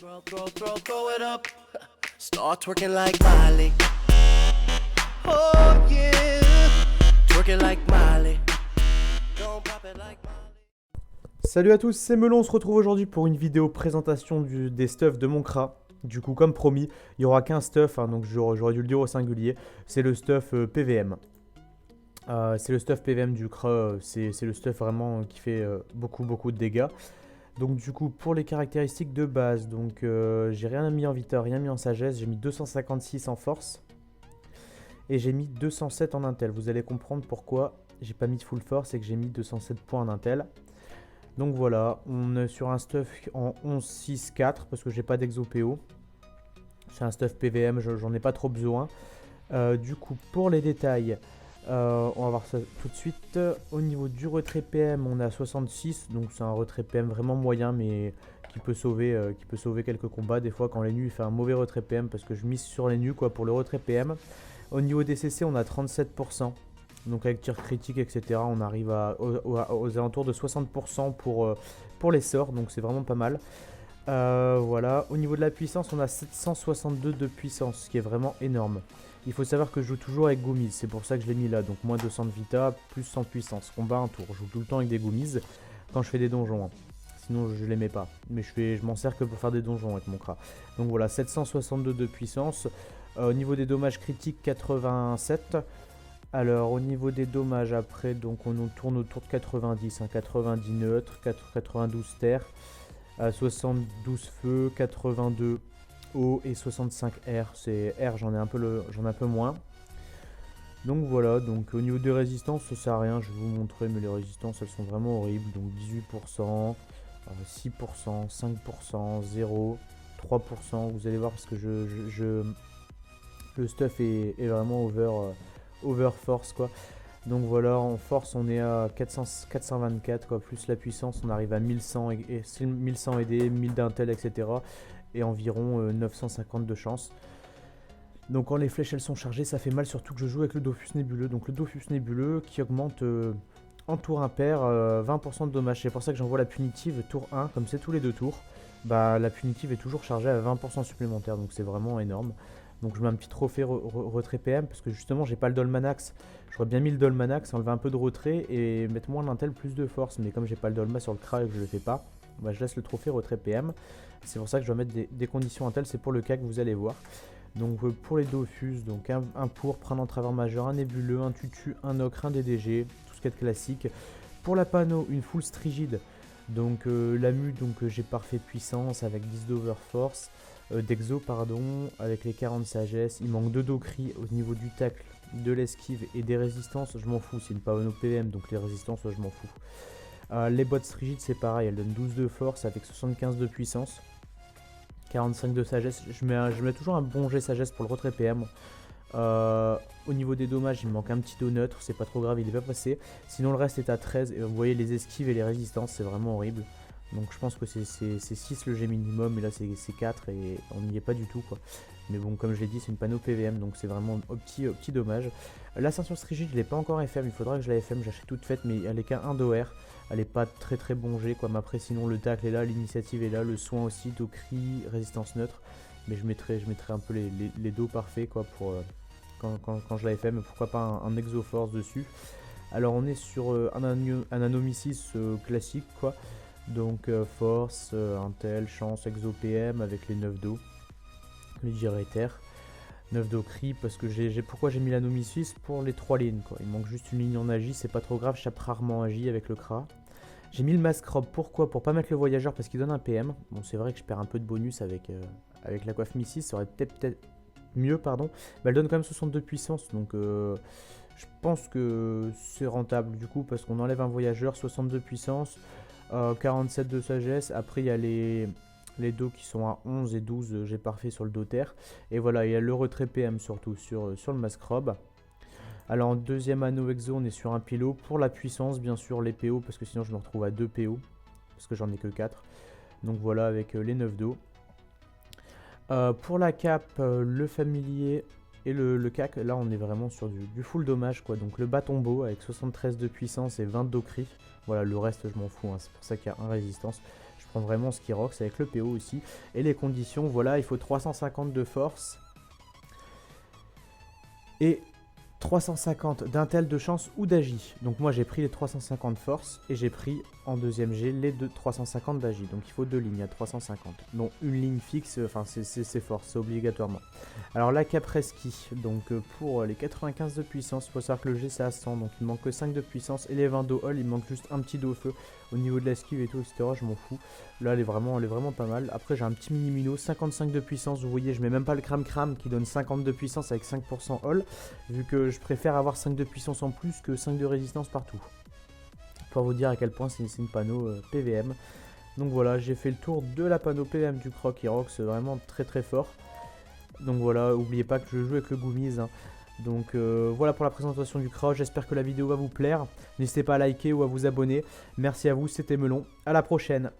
Throw it up. Start twerking like Miley. Oh yeah. Twerking like Miley. Don't pop it like Miley. Salut à tous, c'est Melon, on se retrouve aujourd'hui pour une vidéo présentation des stuffs de mon CRA. Du coup, comme promis, il n'y aura qu'un stuff, hein, donc j'aurais dû le dire au singulier. C'est le stuff PVM. C'est le stuff PVM du CRA, c'est le stuff vraiment qui fait beaucoup de dégâts. Donc du coup, pour les caractéristiques de base, donc j'ai rien mis en vita, rien mis en sagesse, j'ai mis 256 en force. Et j'ai mis 207 en intel. Vous allez comprendre pourquoi j'ai pas mis de full force et que j'ai mis 207 points en intel. Donc voilà, on est sur un stuff en 11.6.4 parce que j'ai pas d'exo PO. C'est un stuff PVM, j'en ai pas trop besoin. Du coup, pour les détails, on va voir ça tout de suite. Au niveau du retrait PM, on a 66, donc c'est un retrait PM vraiment moyen, mais qui peut sauver quelques combats. Des fois, quand les nus, il fait un mauvais retrait PM parce que je mise sur les nus quoi pour le retrait PM. Au niveau des CC, on a 37%. Donc avec tir critique, etc., on arrive aux alentours de 60% pour les sorts, donc c'est vraiment pas mal. Voilà, au niveau de la puissance, on a 762 de puissance, ce qui est vraiment énorme. Il faut savoir que je joue toujours avec Goumise, c'est pour ça que je l'ai mis là, donc moins 200 de vita, plus 100 de puissance. Combat un tour, je joue tout le temps avec des Goumises quand je fais des donjons, hein. Sinon je les mets pas, mais je m'en sers que pour faire des donjons avec mon CRA. Donc voilà, 762 de puissance. Au niveau des dommages critiques, 87. Alors au niveau des dommages après, donc on tourne autour de 90, hein, 90 neutres, 92 terre, 72 feu, 82 eau et 65 air. C'est air, j'en ai un peu moins. Donc voilà, donc au niveau des résistances, ça sert à rien, je vais vous montrer, mais les résistances elles sont vraiment horribles. Donc 18%, 6%, 5%, 0, 3%. Vous allez voir parce que le stuff est vraiment over force quoi. Donc voilà, en force on est à 424 quoi, plus la puissance on arrive à 1100 et 1100 AD, 1000 d'intel, etc. et environ 950 de chance. Donc quand les flèches elles sont chargées, ça fait mal, surtout que je joue avec le Dofus nébuleux. Donc le Dofus nébuleux qui augmente en tour impair 20% de dommages. C'est pour ça que j'envoie la punitive tour 1, comme c'est tous les deux tours. Bah la punitive est toujours chargée à 20% supplémentaire, donc c'est vraiment énorme. Donc je mets un petit trophée retrait PM parce que justement j'ai pas le Dolmanax. J'aurais bien mis le Dolmanax, enlever un peu de retrait et mettre moins l'intel, plus de force. Mais comme j'ai pas le Dolma sur le CRA et que je le fais pas, bah je laisse le trophée retrait PM. C'est pour ça que je vais mettre des conditions intel, c'est pour le cas que vous allez voir. Donc pour les Dofus, donc un pour prendre en travers majeur, un nébuleux, un tutu, un ocre, un DDG, tout ce qui est classique. Pour la panneau, une full strigide. Donc la mue, donc j'ai parfait puissance avec 10 d'overforce. D'exo pardon, avec les 40 sagesse. Il manque 2 docris au niveau du tacle, de l'esquive et des résistances, je m'en fous, c'est une Paono PM donc les résistances je m'en fous. Les bottes rigides c'est pareil, elles donnent 12 de force avec 75 de puissance, 45 de sagesse. Je mets toujours un bon jet sagesse pour le retrait PM. Au niveau des dommages il me manque un petit dos neutre, c'est pas trop grave, il est pas passé. Sinon le reste est à 13 et vous voyez les esquives et les résistances c'est vraiment horrible. Donc je pense que c'est 6 le jet minimum et là c'est 4 et on n'y est pas du tout quoi. Mais bon comme je l'ai dit c'est une panneau PVM donc c'est vraiment au petit dommage. La ceinture strigide je l'ai pas encore FM, il faudra que je la FM, j'achète toute faite mais elle est qu'à 1 d'OR. Elle est pas très bon jet quoi, mais après sinon le tacle est là, l'initiative est là, le soin aussi, Docri, résistance neutre. Mais je mettrai un peu les dos parfaits quoi pour quand je la FM, pourquoi pas un exo force dessus. Alors on est sur un anomicis classique quoi. Donc force, intel, chance, exo PM avec les 9 do, les Éther, 9 do cri parce que pourquoi j'ai mis l'anomicis pour les 3 lignes quoi. Il manque juste une ligne en agi, c'est pas trop grave, je tape rarement agi avec le CRA. J'ai mis le masque robe, pourquoi? Pour pas mettre le voyageur parce qu'il donne un PM. Bon c'est vrai que je perds un peu de bonus avec la coiffe Missis, ça aurait peut-être mieux pardon. Mais elle donne quand même 62 de puissance donc je pense que c'est rentable du coup parce qu'on enlève un voyageur, 62 de puissance. 47 de sagesse, après il y a les dos qui sont à 11 et 12, j'ai parfait sur le dos terre. Et voilà, il y a le retrait PM surtout sur le masque robe. Alors en deuxième anneau exo, on est sur un pilot. Pour la puissance, bien sûr, les PO, parce que sinon je me retrouve à 2 PO, parce que j'en ai que 4. Donc voilà, avec les 9 dos. Pour la cape, le familier et le cac, là on est vraiment sur du full dommage quoi. Donc le bâton beau avec 73 de puissance et 20 de cri. Voilà, le reste je m'en fous, hein. C'est pour ça qu'il y a un résistance. Je prends vraiment ce qui rox avec le PO aussi. Et les conditions, voilà, il faut 350 de force. Et 350 d'intel, de chance ou d'agi. Donc moi j'ai pris les 350 force et j'ai pris en deuxième G les 350 d'agi. Donc il faut 2 lignes à 350. Donc une ligne fixe, enfin c'est force, c'est obligatoirement. Alors la Capreski, donc pour les 95 de puissance, il faut savoir que le G c'est à 100, donc il manque que 5 de puissance. Et les 20 d'eau il manque juste un petit dos feu. Au niveau de l'esquive et tout, etc. je m'en fous. Là elle est vraiment pas mal. Après j'ai un petit mini mino, 55 de puissance, vous voyez je mets même pas le cram qui donne 50 de puissance avec 5% all. Vu que je préfère avoir 5 de puissance en plus que 5 de résistance partout. Pour vous dire à quel point c'est une panneau PVM. Donc voilà, j'ai fait le tour de la panneau PVM du Croc Rox, vraiment très fort. Donc voilà, n'oubliez pas que je joue avec le Goomies. Hein. Donc voilà pour la présentation du Croc, j'espère que la vidéo va vous plaire. N'hésitez pas à liker ou à vous abonner. Merci à vous, c'était Melon, à la prochaine.